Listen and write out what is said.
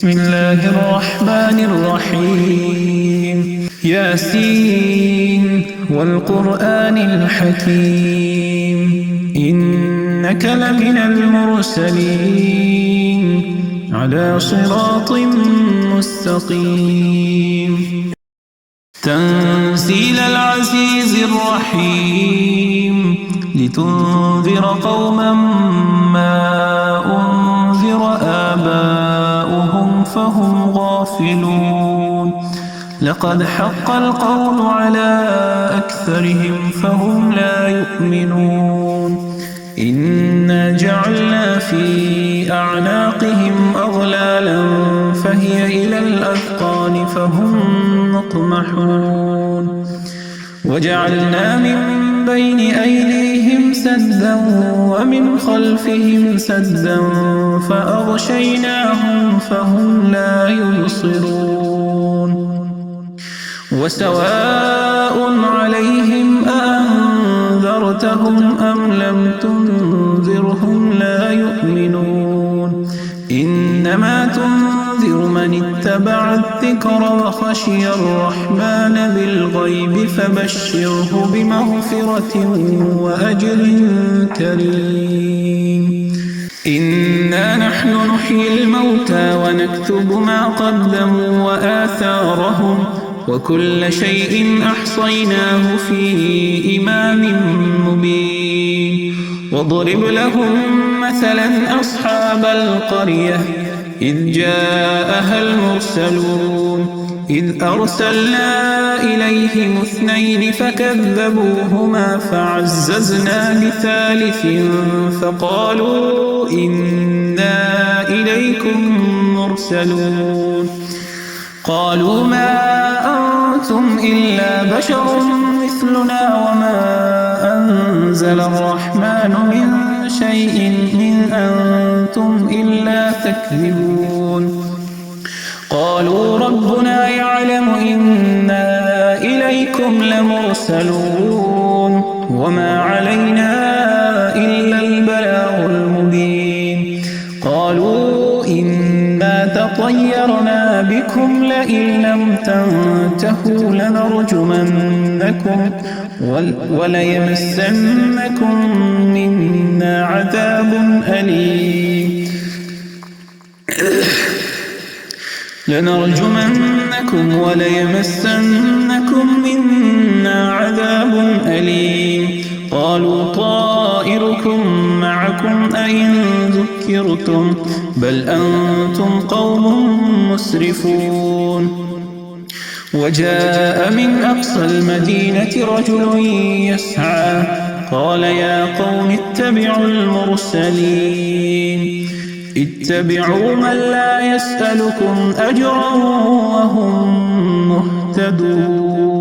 بسم الله الرحمن الرحيم ياسين والقرآن الحكيم إنك لمن المرسلين على صراط مستقيم تنزيل العزيز الرحيم لتنذر قوما ما أنذر آباؤهم فهم غافلون لقد حق القول على أكثرهم فهم لا يؤمنون إنا جعلنا في أعناقهم أغلالا فهي إلى الأذقان فهم مقمحون وجعلنا من بين أيديهم سدا ومن خلفهم سدا فأغشيناهم فهم لا يبصرون وسواء عليهم أأنذرتهم أم لم تنذرهم لا يؤمنون إنما تنذر من اتبع الذكر وخشي الرحمن بالغيب فبشره بمغفرة وأجر كريم إنا نحن نحيي الموتى ونكتب ما قدموا وآثارهم وكل شيء أحصيناه في إمام مبين واضرب لهم مثلا أصحاب القرية إذ جاءها المرسلون إذ أرسلنا إليهم اثنين فكذبوهما فعززنا بثالث فقالوا إنا إليكم مرسلون قالوا ما أنتم إلا بشر مثلنا وما أنزل الرحمن من شيء إن أنتم إلا تكذبون قالوا ربنا يعلم إنا إليكم لمرسلون وما علينا إلا البلاغ المبين قالوا إنا تطيرنا بكم لئن لم تنتهوا لنرجمنكم وليمسنكم منا عذاب أليم وليمسنكم منا عذاب أليم قالوا طائركم معكم أئن ذكرتم بل أنتم قوم مسرفون وجاء من أقصى المدينة رجل يسعى قال يا قوم اتبعوا المرسلين اتبعوا من لا يسألكم أجرا وهم مهتدون